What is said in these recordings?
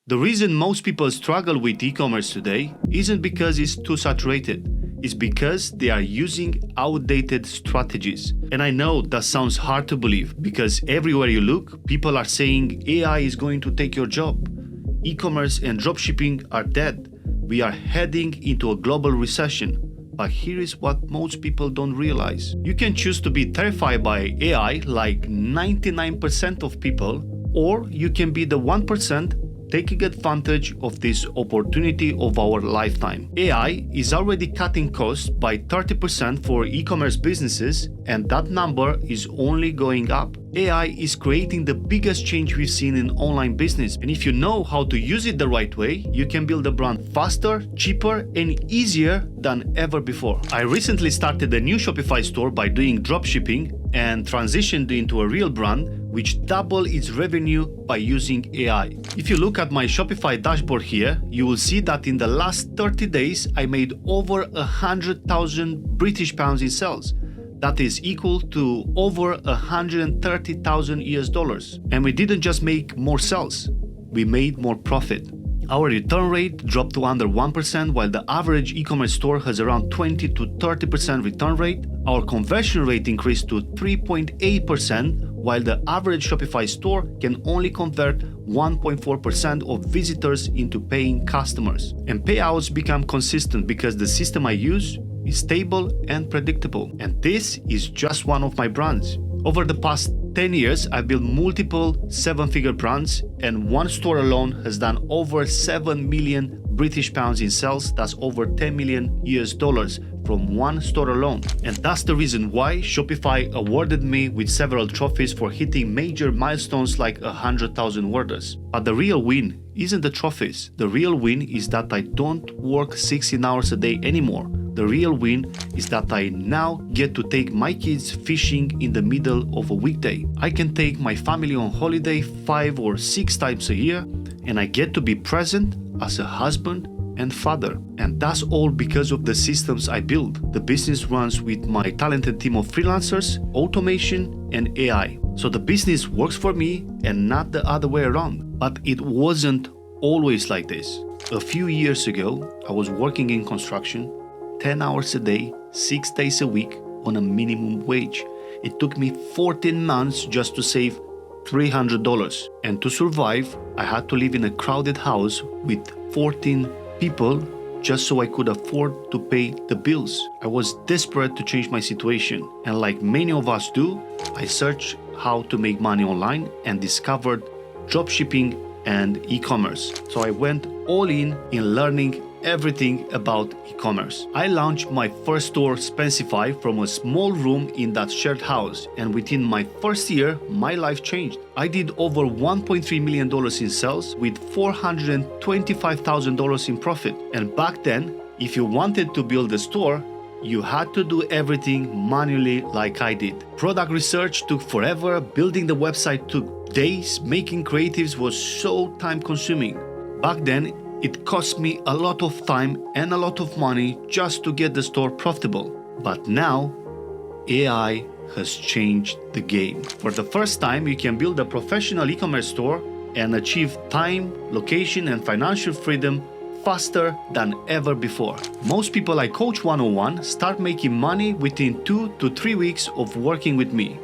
The reason most people struggle with e-commerce today isn't because it's too saturated. It's because they are using outdated strategies. And I know that sounds hard to believe because everywhere you look, people are saying AI is going to take your job. E-commerce and dropshipping are dead. We are heading into a global recession. But here is what most people don't realize. You can choose to be terrified by AI like 99% of people, or you can be the 1% taking advantage of this opportunity of our lifetime. AI is already cutting costs by 30% for e-commerce businesses, and that number is only going up. AI is creating the biggest change we've seen in online business, and if you know how to use it the right way, you can build a brand faster, cheaper, and easier than ever before. I recently started a new Shopify store by doing dropshipping and transitioned into a real brand which doubled its revenue by using AI. If you look at my Shopify dashboard here, you will see that in the last 30 days, I made over 100,000 British pounds in sales. That is equal to over 130,000 US dollars. And we didn't just make more sales, we made more profit. Our return rate dropped to under 1%, while the average e-commerce store has around 20 to 30% return rate. Our conversion rate increased to 3.8%, while the average Shopify store can only convert 1.4% of visitors into paying customers. And payouts become consistent because the system I use is stable and predictable. And this is just one of my brands. Over the past 10 years, I've built multiple 7-figure brands, and one store alone has done over 7 million British pounds in sales. That's over 10 million US dollars from one store alone. And that's the reason why Shopify awarded me with several trophies for hitting major milestones like 100,000 orders. But the real win isn't the trophies. The real win is that I don't work 16 hours a day anymore. The real win is that I now get to take my kids fishing in the middle of a weekday. I can take my family on holiday 5 or 6 times a year, and I get to be present as a husband and father. And that's all because of the systems I build. The business runs with my talented team of freelancers, automation, and AI. So the business works for me and not the other way around. But it wasn't always like this. A few years ago, I was working in construction 10 hours a day, 6 days a week on a minimum wage. It took me 14 months just to save $300. And to survive, I had to live in a crowded house with 14 people just so I could afford to pay the bills. I was desperate to change my situation. And like many of us do, I searched how to make money online and discovered dropshipping and e-commerce. So I went all in learning everything about e-commerce. I launched my first store, Spensify, from a small room in that shared house, and within my first year, my life changed. I did over $1.3 million in sales with $425,000 in profit. And back then, if you wanted to build a store, you had to do everything manually like I did. Product research took forever, building the website took days, making creatives was so time-consuming. Back then, it cost me a lot of time and a lot of money just to get the store profitable. But now, AI has changed the game. For the first time, you can build a professional e-commerce store and achieve time, location, and financial freedom faster than ever before. Most people I coach one-on-one start making money within 2 to 3 weeks of working with me.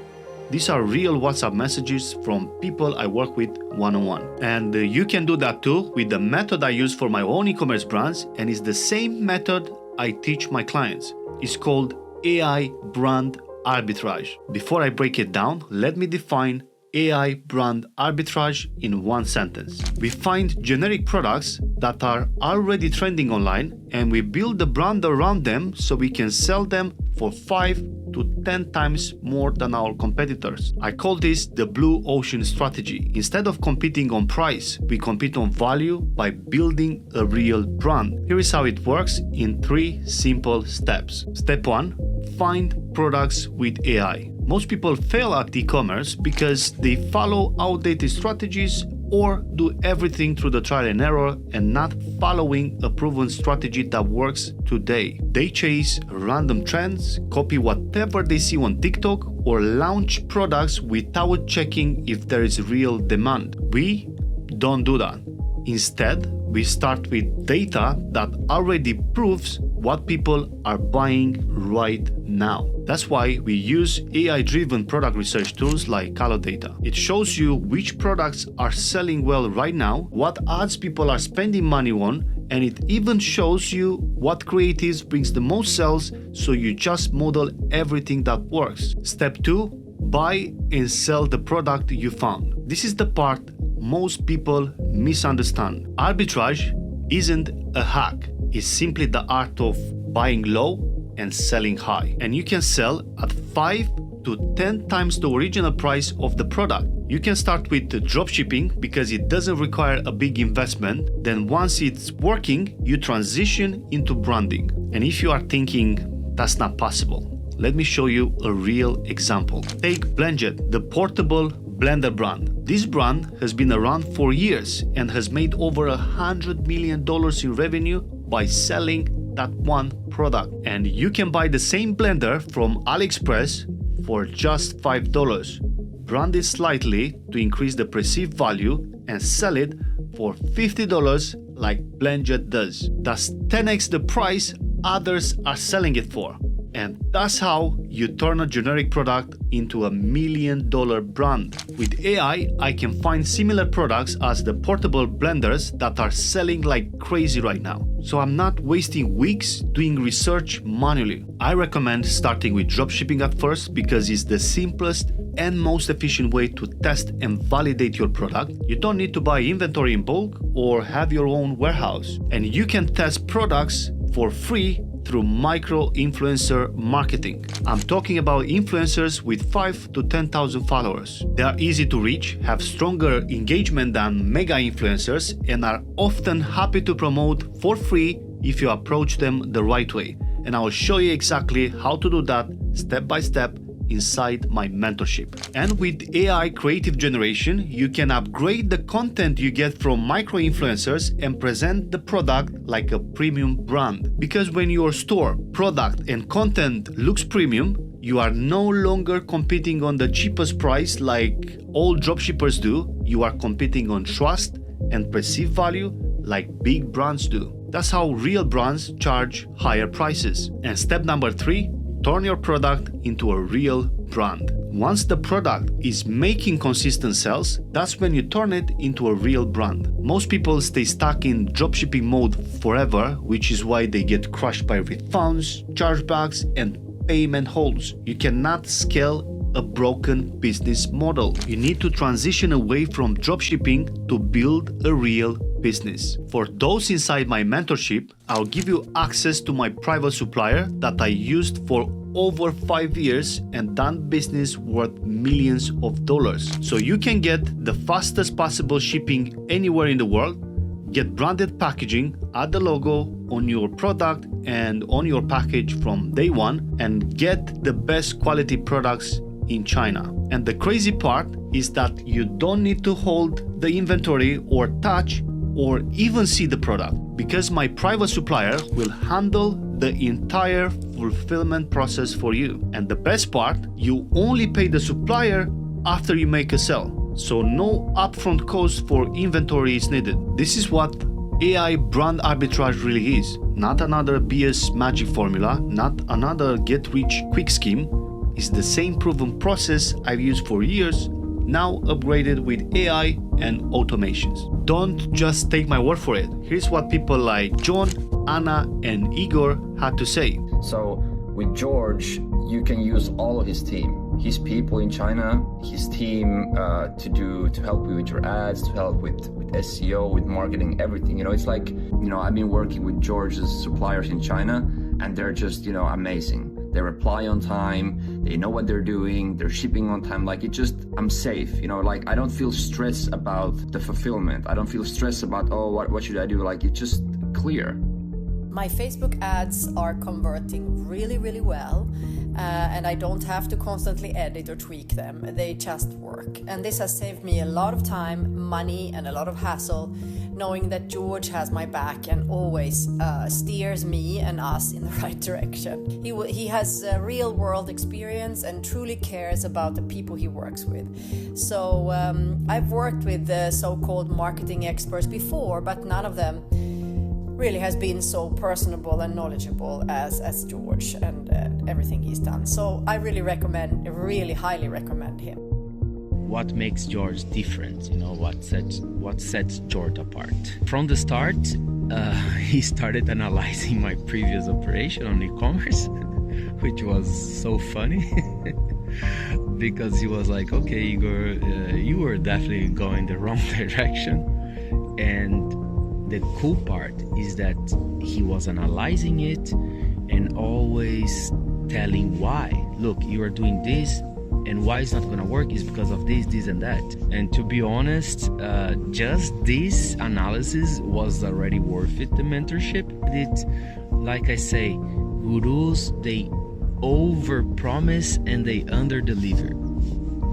These are real WhatsApp messages from people I work with one-on-one. And you can do that too with the method I use for my own e-commerce brands, and it's the same method I teach my clients. It's called AI Brand Arbitrage. Before I break it down, let me define AI brand arbitrage in one sentence. We find generic products that are already trending online, and we build the brand around them so we can sell them for 5 to 10 times more than our competitors. I call this the blue ocean strategy. Instead of competing on price, we compete on value by building a real brand. Here is how it works in 3 simple steps. Step 1, find products with AI. Most people fail at e-commerce because they follow outdated strategies or do everything through the trial and error and not following a proven strategy that works today. They chase random trends, copy whatever they see on TikTok, or launch products without checking if there is real demand. We don't do that. Instead, we start with data that already proves what people are buying right now. That's why we use AI-driven product research tools like 𝐸𝐤 data. It shows you which products are selling well right now, what ads people are spending money on, and it even shows you what creatives brings the most sales, so you just model everything that works. Step 2, buy and sell the product you found. This is the part most people misunderstand. Arbitrage isn't a hack. It's simply the art of buying low and selling high. And you can sell at 5 to 10 times the original price of the product. You can start with the dropshipping because it doesn't require a big investment. Then once it's working, you transition into branding. And if you are thinking that's not possible, let me show you a real example. Take Blendjet, the portable blender brand. This brand has been around for years and has made over $100 million in revenue by selling that one product. And you can buy the same blender from AliExpress for just $5. Brand it slightly to increase the perceived value and sell it for $50 like Blendjet does. That's 10x the price others are selling it for. And that's how you turn a generic product into a $1 million brand. With AI, I can find similar products as the portable blenders that are selling like crazy right now. So I'm not wasting weeks doing research manually. I recommend starting with dropshipping at first because it's the simplest and most efficient way to test and validate your product. You don't need to buy inventory in bulk or have your own warehouse. And you can test products for free through micro-influencer marketing. I'm talking about influencers with 5 to 10,000 followers. They are easy to reach, have stronger engagement than mega influencers, and are often happy to promote for free if you approach them the right way. And I will show you exactly how to do that step by step inside my mentorship. And with AI creative generation, you can upgrade the content you get from micro-influencers and present the product like a premium brand. Because when your store, product, and content looks premium, you are no longer competing on the cheapest price like all dropshippers do. You are competing on trust and perceived value like big brands do. That's how real brands charge higher prices. And step number 3, turn your product into a real brand. Once the product is making consistent sales, that's when you turn it into a real brand. Most people stay stuck in dropshipping mode forever, which is why they get crushed by refunds, chargebacks, and payment holds. You cannot scale a broken business model. You need to transition away from dropshipping to build a real business. For those inside my mentorship, I'll give you access to my private supplier that I used for over 5 years and done business worth millions of dollars. So you can get the fastest possible shipping anywhere in the world, get branded packaging, add the logo on your product and on your package from day one, and get the best quality products in China. And the crazy part is that you don't need to hold the inventory or touch or even see the product, because my private supplier will handle the entire fulfillment process for you. And the best part, you only pay the supplier after you make a sale. So no upfront cost for inventory is needed. This is what AI brand arbitrage really is. Not another BS magic formula, not another get-rich-quick scheme. It's the same proven process I've used for years, now upgraded with AI and automations. Don't just take my word for it. Here's what people like John, Anna, and Igor had to say. So with George, you can use all of his team, his people in China, his team to help you with your ads, to help with SEO, with marketing, everything. It's like, I've been working with George's suppliers in China, and they're just, amazing. They reply on time, they know what they're doing, they're shipping on time. I'm safe, I don't feel stressed about the fulfillment. I don't feel stressed about, what should I do? It's just clear. My Facebook ads are converting really, really well, and I don't have to constantly edit or tweak them. They just work. And this has saved me a lot of time, money, and a lot of hassle, knowing that George has my back and always steers me and us in the right direction. He has real world experience and truly cares about the people he works with. So I've worked with the so-called marketing experts before, but none of them really has been so personable and knowledgeable as George and everything he's done. So I really highly recommend him. What makes George different? What sets George apart? From the start, he started analyzing my previous operation on e-commerce, which was so funny because he was like, okay, Igor, you were definitely going the wrong direction. And the cool part is that he was analyzing it and always telling why. Look, you are doing this, and why it's not gonna work is because of this, this, and that. And to be honest, just this analysis was already worth it, the mentorship. Like I say, gurus, they over-promise and they under-deliver.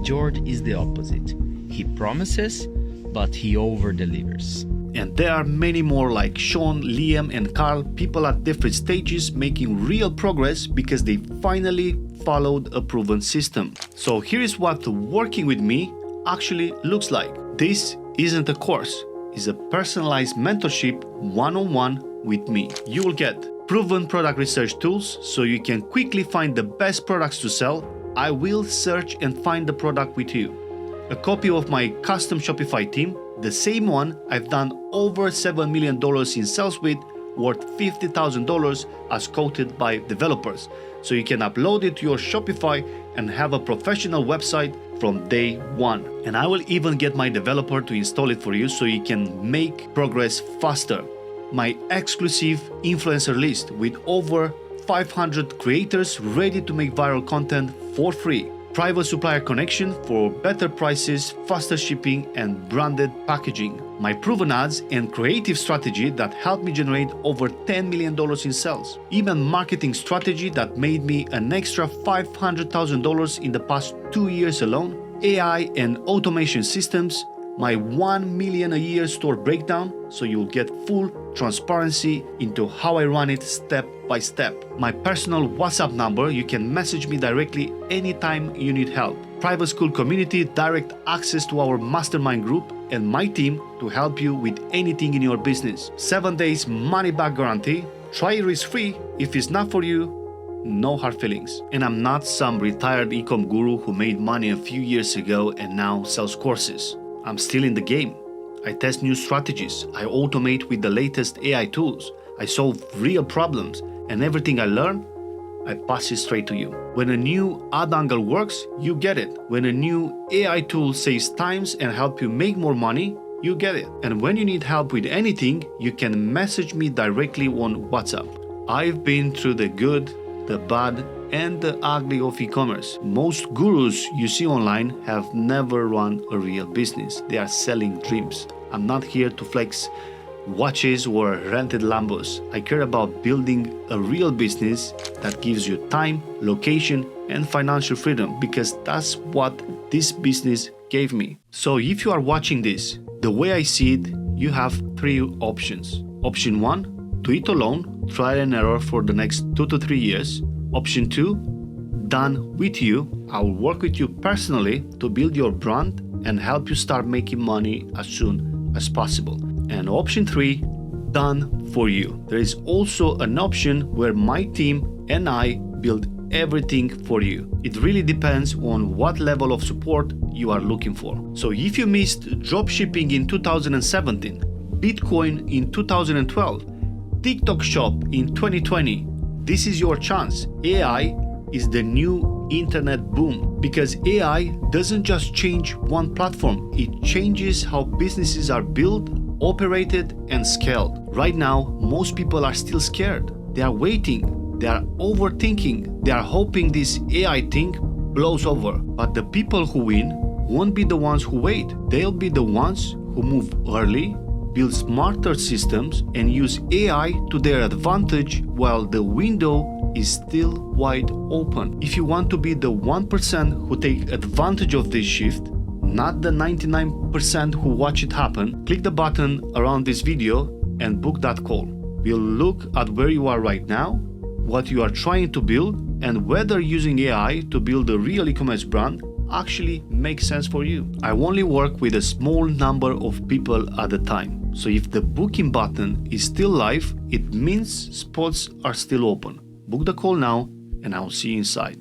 George is the opposite. He promises, but he over-delivers. And there are many more like Sean, Liam, and Carl, people at different stages making real progress because they finally followed a proven system. So here is what working with me actually looks like. This isn't a course, it's a personalized mentorship one-on-one with me. You will get proven product research tools so you can quickly find the best products to sell. I will search and find the product with you. A copy of my custom Shopify theme, the same one I've done over $7 million in sales with, worth $50,000 as quoted by developers. So you can upload it to your Shopify and have a professional website from day one. And I will even get my developer to install it for you so you can make progress faster. My exclusive influencer list with over 500 creators ready to make viral content for free. Private supplier connection for better prices, faster shipping, and branded packaging. My proven ads and creative strategy that helped me generate over $10 million in sales. Even marketing strategy that made me an extra $500,000 in the past 2 years alone. AI and automation systems. My 1 million a year store breakdown so you'll get full transparency into how I run it step by step. My personal WhatsApp number, you can message me directly anytime you need help. Private school community, direct access to our mastermind group, and my team to help you with anything in your business. 7 days money back guarantee. Try it risk-free. If it's not for you, no hard feelings. And I'm not some retired e-com guru who made money a few years ago and now sells courses. I'm still in the game. I test new strategies. I automate with the latest AI tools. I solve real problems, and everything I learn, I pass it straight to you. When a new ad angle works, you get it. When a new AI tool saves times and help you make more money, you get it. And when you need help with anything, you can message me directly on WhatsApp. I've been through the good, the bad, and the ugly of e-commerce. Most gurus you see online have never run a real business. They are selling dreams. I'm not here to flex watches or rented Lambos. I care about building a real business that gives you time, location, and financial freedom, because that's what this business gave me. So if you are watching this, the way I see it, you have 3 options. Option 1, do it alone, trial and error for the next 2 to 3 years. Option 2, done with you. I will work with you personally to build your brand and help you start making money as soon as possible. And option 3, done for you. There is also an option where my team and I build everything for you. It really depends on what level of support you are looking for. So if you missed dropshipping in 2017, Bitcoin in 2012, TikTok shop in 2020, this is your chance. AI is the new internet boom, because AI doesn't just change one platform, it changes how businesses are built, operated, and scaled. Right now, most people are still scared. They are waiting, they are overthinking, they are hoping this AI thing blows over. But the people who win won't be the ones who wait. They'll be the ones who move early, build smarter systems, and use AI to their advantage while the window is still wide open. If you want to be the 1% who take advantage of this shift, not the 99% who watch it happen, click the button around this video and book that call. We'll look at where you are right now, what you are trying to build, and whether using AI to build a real e-commerce brand actually makes sense for you. I only work with a small number of people at a time. So if the booking button is still live, it means spots are still open. Book the call now and I'll see you inside.